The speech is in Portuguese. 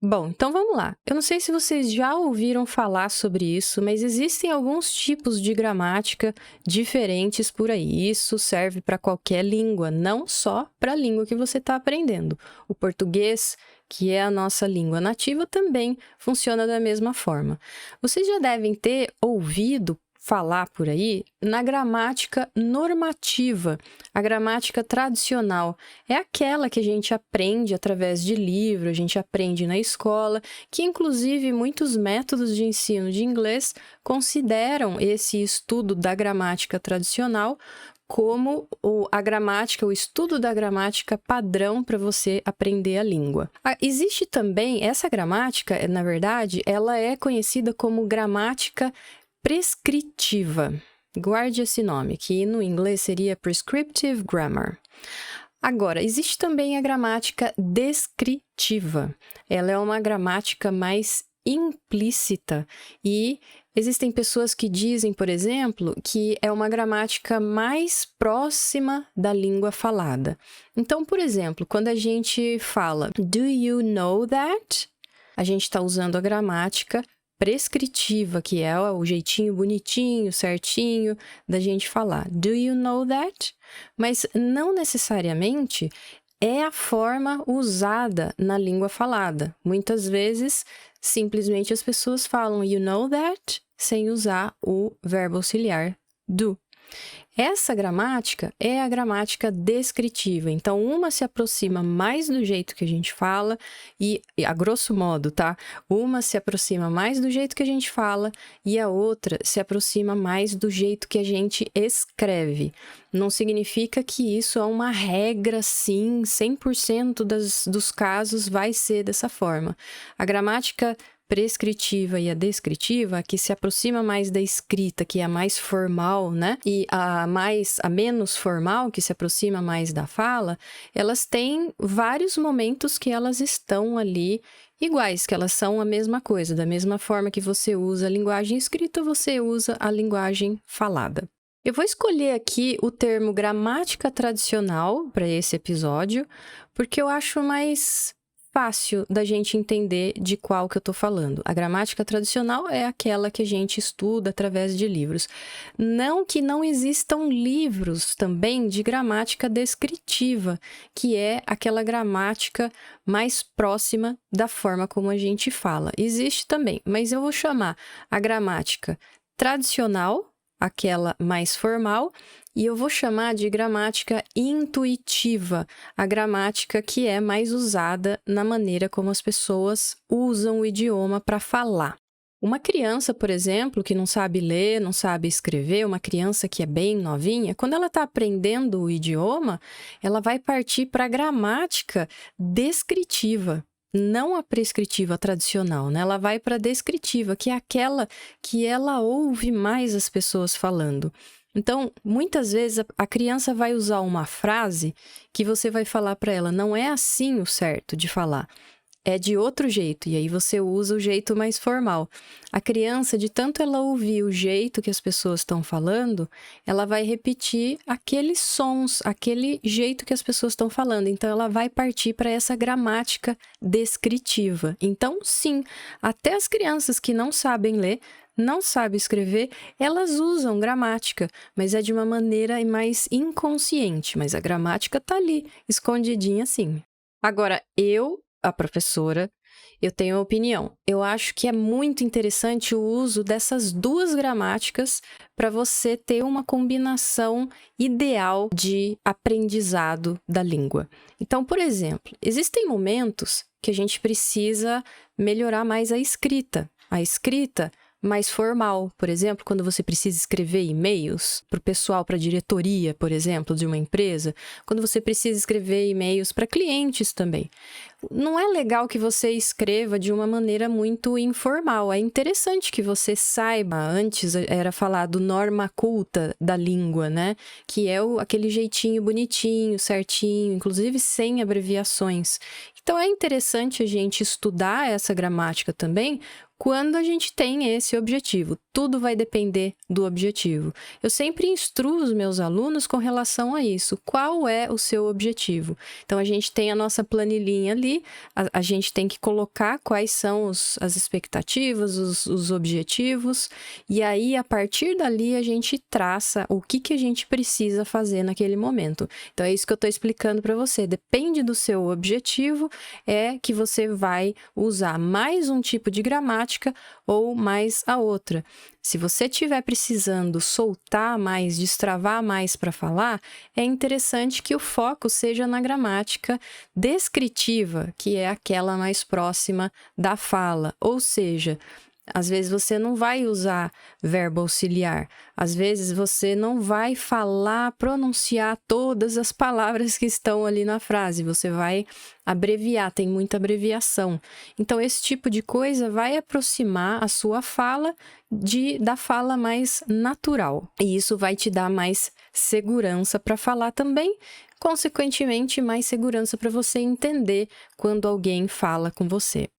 Bom, então vamos lá. Eu não sei se vocês já ouviram falar sobre isso, mas existem alguns tipos de gramática diferentes por aí. Isso serve para qualquer língua, não só para a língua que você está aprendendo. O português, que é a nossa língua nativa, também funciona da mesma forma. Vocês já devem ter ouvido falar por aí na gramática normativa, a gramática tradicional. É aquela que a gente aprende através de livro, a gente aprende na escola, que inclusive muitos métodos de ensino de inglês consideram esse estudo da gramática tradicional como a gramática, o estudo da gramática padrão para você aprender a língua. Existe também, essa gramática, na verdade, ela é conhecida como gramática prescritiva. Guarde esse nome, que no inglês seria prescriptive grammar. Agora, existe também a gramática descritiva. Ela é uma gramática mais implícita e existem pessoas que dizem, por exemplo, que é uma gramática mais próxima da língua falada. Então, por exemplo, quando a gente fala "Do you know that?", a gente está usando a gramática prescritiva, que é o jeitinho bonitinho, certinho da gente falar. Do you know that? Mas não necessariamente é a forma usada na língua falada. Muitas vezes, simplesmente as pessoas falam you know that sem usar o verbo auxiliar do. Essa gramática é a gramática descritiva. Então, uma se aproxima mais do jeito que a gente fala e a grosso modo, tá? Uma se aproxima mais do jeito que a gente fala e a outra se aproxima mais do jeito que a gente escreve. Não significa que isso é uma regra, sim, 100% dos casos vai ser dessa forma. A gramática prescritiva e a descritiva, que se aproxima mais da escrita, que é a mais formal, né? E a menos formal, que se aproxima mais da fala, elas têm vários momentos que elas estão ali iguais, que elas são a mesma coisa. Da mesma forma que você usa a linguagem escrita, você usa a linguagem falada. Eu vou escolher aqui o termo gramática tradicional para esse episódio, porque eu acho mais fácil da gente entender de qual que eu estou falando. A gramática tradicional é aquela que a gente estuda através de livros. Não que não existam livros também de gramática descritiva, que é aquela gramática mais próxima da forma como a gente fala. Existe também, mas eu vou chamar a gramática tradicional, aquela mais formal, e eu vou chamar de gramática intuitiva, a gramática que é mais usada na maneira como as pessoas usam o idioma para falar. Uma criança, por exemplo, que não sabe ler, não sabe escrever, uma criança que é bem novinha, quando ela está aprendendo o idioma, ela vai partir para a gramática descritiva. Não a prescritiva tradicional, né? Ela vai para a descritiva, que é aquela que ela ouve mais as pessoas falando. Então, muitas vezes a criança vai usar uma frase que você vai falar para ela, não é assim o certo de falar, é de outro jeito, e aí você usa o jeito mais formal. A criança, de tanto ela ouvir o jeito que as pessoas estão falando, ela vai repetir aqueles sons, aquele jeito que as pessoas estão falando. Então, ela vai partir para essa gramática descritiva. Então, sim, até as crianças que não sabem ler, não sabem escrever, elas usam gramática, mas é de uma maneira mais inconsciente. Mas a gramática está ali, escondidinha assim. Agora, a professora, eu tenho uma opinião. Eu acho que é muito interessante o uso dessas duas gramáticas para você ter uma combinação ideal de aprendizado da língua. Então, por exemplo, existem momentos que a gente precisa melhorar mais a escrita. A escrita mais formal, por exemplo, quando você precisa escrever e-mails para o pessoal, para a diretoria, por exemplo, de uma empresa, quando você precisa escrever e-mails para clientes também. Não é legal que você escreva de uma maneira muito informal. É interessante que você saiba, antes era falado norma culta da língua, né? Que é aquele jeitinho bonitinho, certinho, inclusive sem abreviações. Então, é interessante a gente estudar essa gramática também quando a gente tem esse objetivo. Tudo vai depender do objetivo. Eu sempre instruo os meus alunos com relação a isso. Qual é o seu objetivo? Então, a gente tem a nossa planilhinha ali ali a gente tem que colocar quais são as expectativas, os objetivos, e aí a partir dali a gente traça o que a gente precisa fazer naquele momento. Então é isso que eu estou explicando para você. Depende do seu objetivo, é que você vai usar mais um tipo de gramática ou mais a outra. Se você estiver precisando soltar mais, destravar mais para falar, é interessante que o foco seja na gramática descritiva, que é aquela mais próxima da fala. Ou seja, às vezes você não vai usar verbo auxiliar, às vezes você não vai falar, pronunciar todas as palavras que estão ali na frase, você vai abreviar, tem muita abreviação. Então, esse tipo de coisa vai aproximar a sua fala da fala mais natural. E isso vai te dar mais segurança para falar também, consequentemente, mais segurança para você entender quando alguém fala com você.